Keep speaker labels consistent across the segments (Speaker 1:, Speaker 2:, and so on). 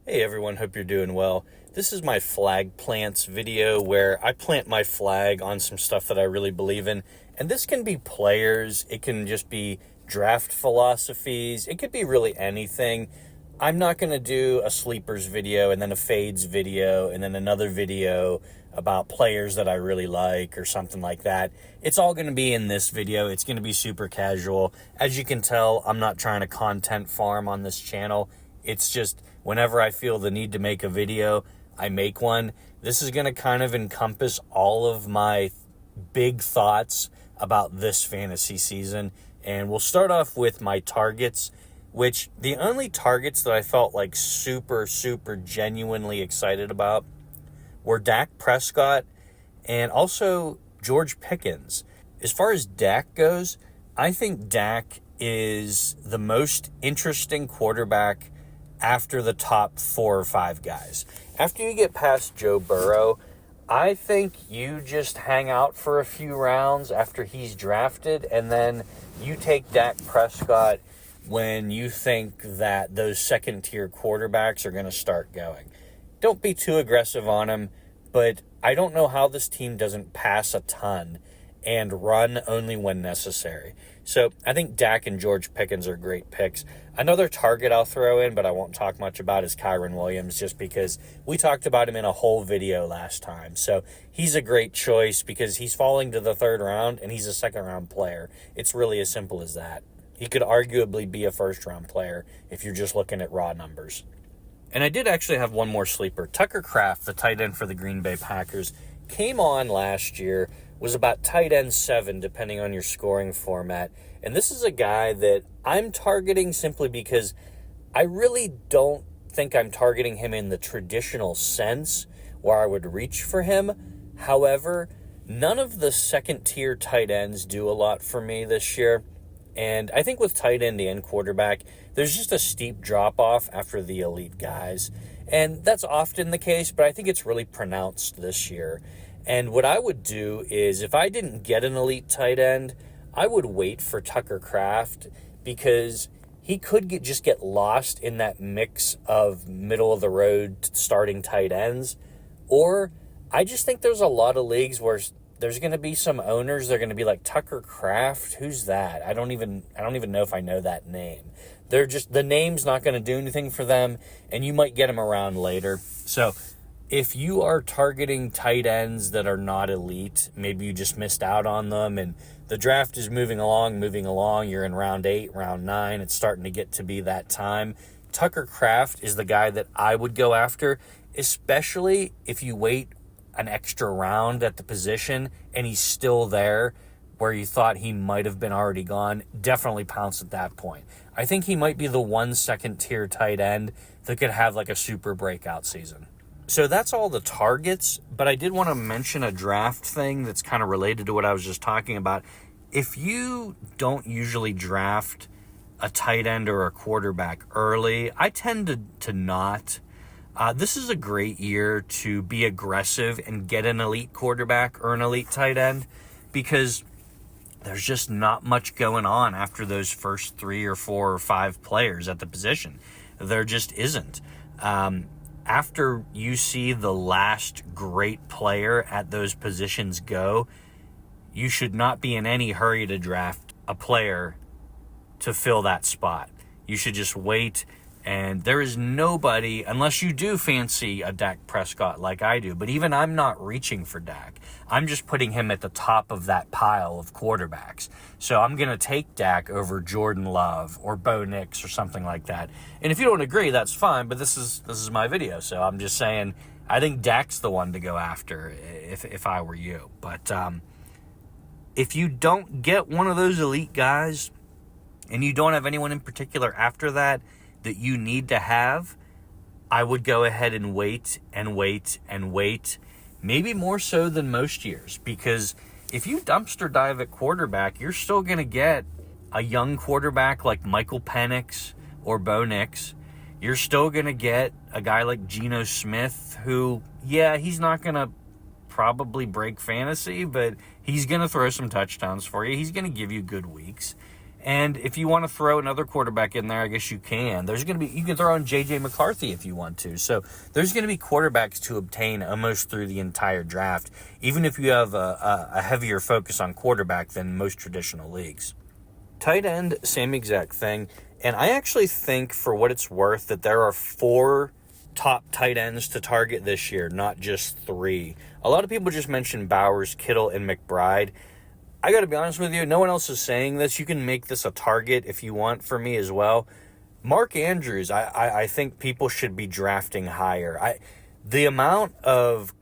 Speaker 1: Hey everyone, hope you're doing well. This is my flag plants video where I plant my flag on some stuff that I really believe in. And this can be players, it can just be draft philosophies, it could be really anything. I'm not going to do a sleepers video and then a fades video and then another video about players that I really like or something like that. It's all going to be in this video. It's going to be super casual. As you can tell, I'm not trying to content farm on this channel. It's just whenever I feel the need to make a video, I make one. This is going to kind of encompass all of my big thoughts about this fantasy season. And we'll start off with my targets, which the only targets that I felt like super genuinely excited about were Dak Prescott and also George Pickens. As far as Dak goes, I think Dak is the most interesting quarterback after the top 4 or 5 guys. After you get past Joe Burrow, I think you just hang out for a few rounds after he's drafted, and then you take Dak Prescott when you think that those second-tier quarterbacks are going to start going. Don't be too aggressive on him, but I don't know how this team doesn't pass a ton and run only when necessary. So I think Dak and George Pickens are great picks. Another target I'll throw in, but I won't talk much about, is Kyren Williams, just because we talked about him in a whole video last time. So he's a great choice because he's falling to the 3rd round and he's a 2nd-round player. It's really as simple as that. He could arguably be a 1st-round player if you're just looking at raw numbers. And I did actually have one more sleeper. Tucker Kraft, the tight end for the Green Bay Packers, came on last year, was about tight end 7, depending on your scoring format. And this is a guy that I'm targeting simply because I really don't think I'm targeting him in the traditional sense where I would reach for him. However, none of the second-tier tight ends do a lot for me this year. And I think with tight end and quarterback, there's just a steep drop-off after the elite guys. And that's often the case, but I think it's really pronounced this year. And what I would do is, if I didn't get an elite tight end, I would wait for Tucker Kraft, because he could just get lost in that mix of middle-of-the-road starting tight ends. Or I just think there's a lot of leagues where there's going to be some owners, they're going to be like, Tucker Kraft, who's that? I don't even know if I know that name. The name's not going to do anything for them, and you might get them around later. So if you are targeting tight ends that are not elite, maybe you just missed out on them and the draft is moving along, you're in round 8, round 9, it's starting to get to be that time. Tucker Kraft is the guy that I would go after, especially if you wait an extra round at the position and he's still there where you thought he might have been already gone. Definitely pounce at that point. I think he might be the 1 second-tier tight end that could have like a super breakout season. So that's all the targets, but I did want to mention a draft thing that's kind of related to what I was just talking about. If you don't usually draft a tight end or a quarterback early, I tend to not. This is a great year to be aggressive and get an elite quarterback or an elite tight end, because there's just not much going on after those first 3 or 4 or 5 players at the position. There just isn't. After you see the last great player at those positions go, you should not be in any hurry to draft a player to fill that spot. You should just wait. And there is nobody, unless you do fancy a Dak Prescott like I do, but even I'm not reaching for Dak. I'm just putting him at the top of that pile of quarterbacks. So I'm going to take Dak over Jordan Love or Bo Nix or something like that. And if you don't agree, that's fine, but this is my video. So I'm just saying I think Dak's the one to go after if I were you. But if you don't get one of those elite guys and you don't have anyone in particular after that you need to have, I would go ahead and wait and wait and wait, maybe more so than most years, because if you dumpster dive at quarterback, you're still going to get a young quarterback like Michael Penix or Bo Nix. You're still going to get a guy like Geno Smith, who, yeah, he's not going to probably break fantasy, but he's going to throw some touchdowns for you. He's going to give you good weeks. And if you want to throw another quarterback in there, I guess you can. You can throw in J.J. McCarthy if you want to. So there's going to be quarterbacks to obtain almost through the entire draft, even if you have a heavier focus on quarterback than most traditional leagues. Tight end, same exact thing. And I actually think, for what it's worth, that there are 4 top tight ends to target this year, not just 3. A lot of people just mention Bowers, Kittle, and McBride. I got to be honest with you, no one else is saying this. You can make this a target if you want for me as well. Mark Andrews, I think people should be drafting higher. The amount of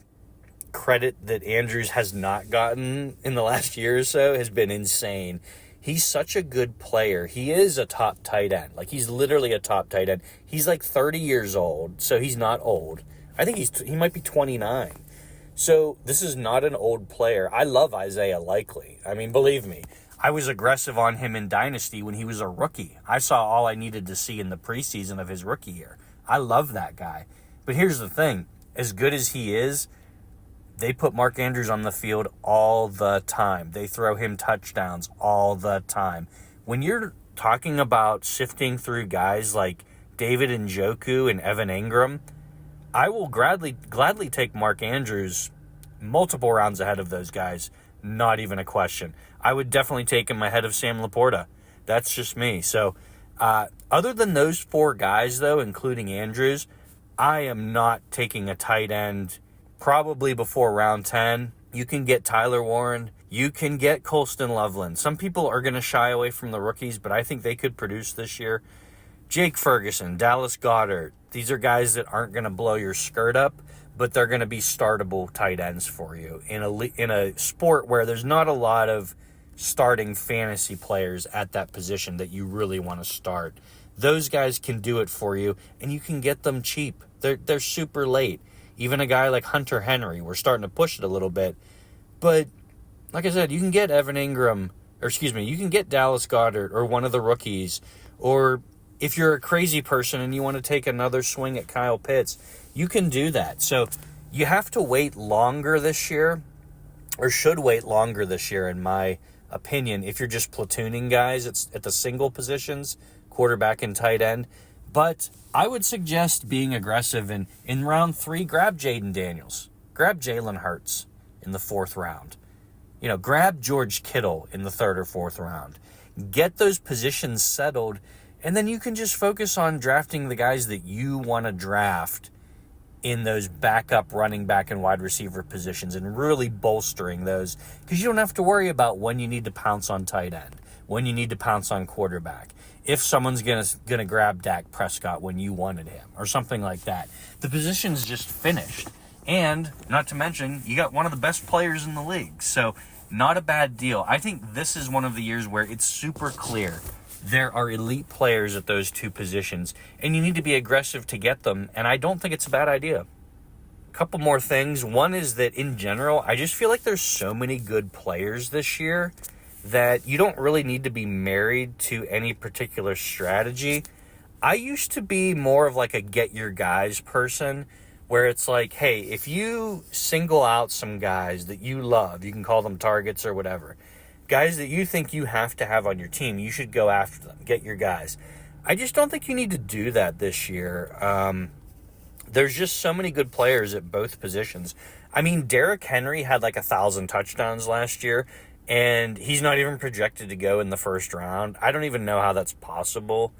Speaker 1: credit that Andrews has not gotten in the last year or so has been insane. He's such a good player. He is a top tight end. Like, he's literally a top tight end. He's like 30 years old, so he's not old. I think he might be 29. So this is not an old player. I love Isaiah Likely. I mean, believe me, I was aggressive on him in Dynasty when he was a rookie. I saw all I needed to see in the preseason of his rookie year. I love that guy. But here's the thing. As good as he is, they put Mark Andrews on the field all the time. They throw him touchdowns all the time. When you're talking about sifting through guys like David Njoku and Evan Ingram, I will gladly take Mark Andrews multiple rounds ahead of those guys. Not even a question. I would definitely take him ahead of Sam Laporta. That's just me. So, other than those 4 guys, though, including Andrews, I am not taking a tight end probably before round 10. You can get Tyler Warren. You can get Colston Loveland. Some people are going to shy away from the rookies, but I think they could produce this year. Jake Ferguson, Dallas Goedert. These are guys that aren't going to blow your skirt up, but they're going to be startable tight ends for you in a sport where there's not a lot of starting fantasy players at that position that you really want to start. Those guys can do it for you, and you can get them cheap. They're super late. Even a guy like Hunter Henry, we're starting to push it a little bit. But like I said, you can get you can get Dallas Goedert or one of the rookies, or if you're a crazy person and you want to take another swing at Kyle Pitts, you can do that. So you have to wait longer this year, or should wait longer this year, in my opinion, if you're just platooning guys at the single positions, quarterback and tight end. But I would suggest being aggressive, and in round 3, grab Jaden Daniels. Grab Jalen Hurts in the 4th round. Grab George Kittle in the 3rd or 4th round. Get those positions settled, and then you can just focus on drafting the guys that you want to draft in those backup running back and wide receiver positions, and really bolstering those, because you don't have to worry about when you need to pounce on tight end, when you need to pounce on quarterback, if someone's gonna grab Dak Prescott when you wanted him, or something like that. The position's just finished. And not to mention, you got one of the best players in the league. So not a bad deal. I think this is one of the years where it's super clear there are elite players at those 2 positions, and you need to be aggressive to get them, and I don't think it's a bad idea. A couple more things. One is that, in general, I just feel like there's so many good players this year that you don't really need to be married to any particular strategy. I used to be more of like a get your guys person, where it's like, hey, if you single out some guys that you love, you can call them targets or whatever, guys that you think you have to have on your team, you should go after them, get your guys. I just don't think you need to do that this year. There's just so many good players at both positions. I mean, Derrick Henry had like 1,000 touchdowns last year, and he's not even projected to go in the 1st round. I don't even know how that's possible,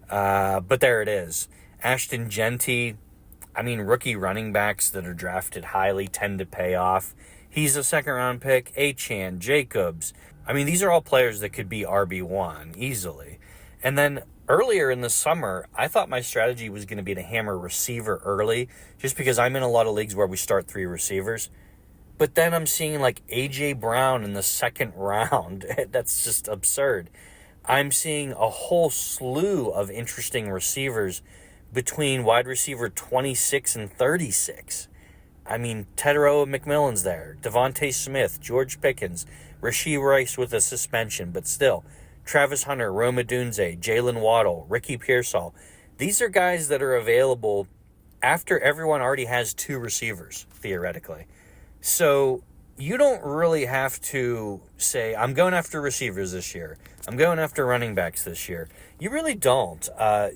Speaker 1: but there it is. Ashton Genty, rookie running backs that are drafted highly tend to pay off. He's a 2nd-round pick. Achane, Jacobs. These are all players that could be RB1 easily. And then earlier in the summer, I thought my strategy was going to be to hammer receiver early, just because I'm in a lot of leagues where we start 3 receivers. But then I'm seeing like A.J. Brown in the 2nd round. That's just absurd. I'm seeing a whole slew of interesting receivers between wide receiver 26 and 36. Tedero McMillan's there, Devontae Smith, George Pickens, Rashee Rice with a suspension, but still, Travis Hunter, Rome Odunze, Jalen Waddle, Ricky Pearsall. These are guys that are available after everyone already has 2 receivers, theoretically. So, you don't really have to say, I'm going after receivers this year, I'm going after running backs this year. You really don't.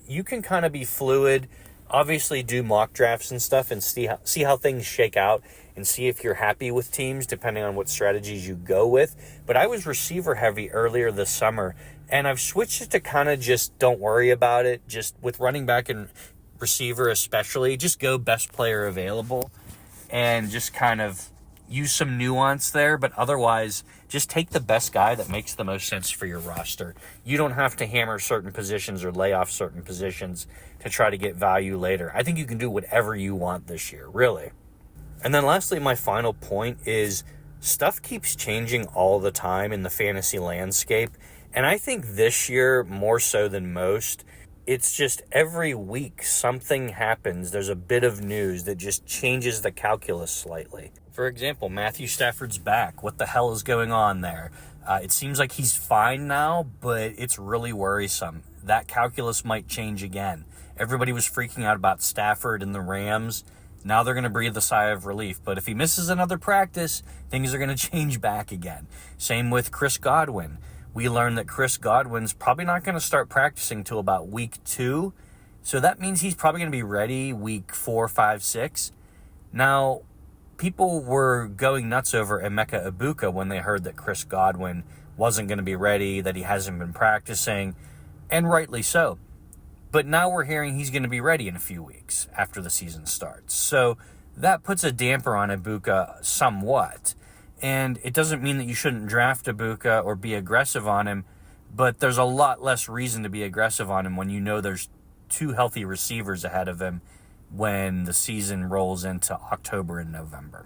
Speaker 1: You can kind of be fluid, obviously do mock drafts and stuff and see how things shake out and see if you're happy with teams depending on what strategies you go with. But I was receiver heavy earlier this summer, and I've switched it to kind of just don't worry about it. Just with running back and receiver especially, just go best player available and just kind of use some nuance there, but otherwise just take the best guy that makes the most sense for your roster. You don't have to hammer certain positions or lay off certain positions to try to get value later. I think you can do whatever you want this year, really. And then lastly, my final point is stuff keeps changing all the time in the fantasy landscape. And I think this year, more so than most, it's just every week something happens. There's a bit of news that just changes the calculus slightly. For example, Matthew Stafford's back. What the hell is going on there? It seems like he's fine now, but it's really worrisome. That calculus might change again. Everybody was freaking out about Stafford and the Rams. Now they're going to breathe a sigh of relief. But if he misses another practice, things are going to change back again. Same with Chris Godwin. We learned that Chris Godwin's probably not going to start practicing till about week 2. So that means he's probably going to be ready week 4, 5, 6. Now, people were going nuts over Emeka Egbuka when they heard that Chris Godwin wasn't going to be ready, that he hasn't been practicing, and rightly so. But now we're hearing he's going to be ready in a few weeks after the season starts. So that puts a damper on Egbuka somewhat. And it doesn't mean that you shouldn't draft Egbuka or be aggressive on him, but there's a lot less reason to be aggressive on him when you know there's 2 healthy receivers ahead of him when the season rolls into October and November.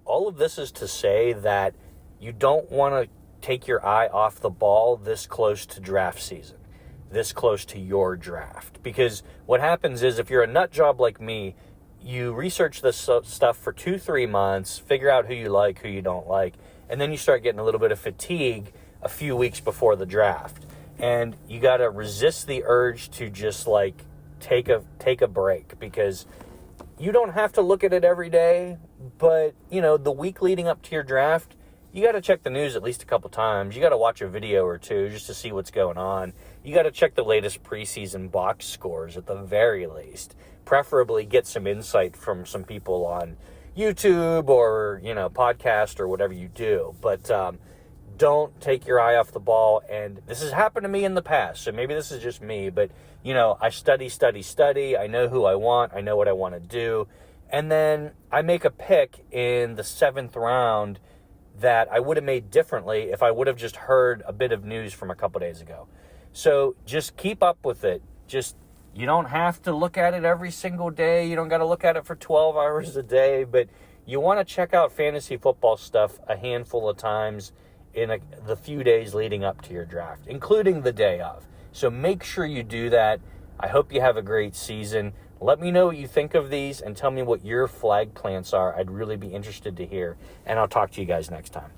Speaker 1: All of this is to say that you don't want to take your eye off the ball this close to draft season, this close to your draft. Because what happens is if you're a nut job like me, you research this stuff for 2-3 months, figure out who you like, who you don't like, and then you start getting a little bit of fatigue a few weeks before the draft. And you got to resist the urge to just like take a break, because you don't have to look at it every day, but you know, the week leading up to your draft, you got to check the news at least a couple times. You got to watch a video or two just to see what's going on. You got to check the latest preseason box scores at the very least. Preferably get some insight from some people on YouTube or, podcast or whatever you do. But don't take your eye off the ball. And this has happened to me in the past, so maybe this is just me. But, I study. I know who I want. I know what I want to do. And then I make a pick in the 7th round that I would have made differently if I would have just heard a bit of news from a couple days ago. So just keep up with it. You don't have to look at it every single day. You don't got to look at it for 12 hours a day, but you want to check out fantasy football stuff a handful of times in the few days leading up to your draft, including the day of. So make sure you do that. I hope you have a great season. Let me know what you think of these and tell me what your flag plants are. I'd really be interested to hear, and I'll talk to you guys next time.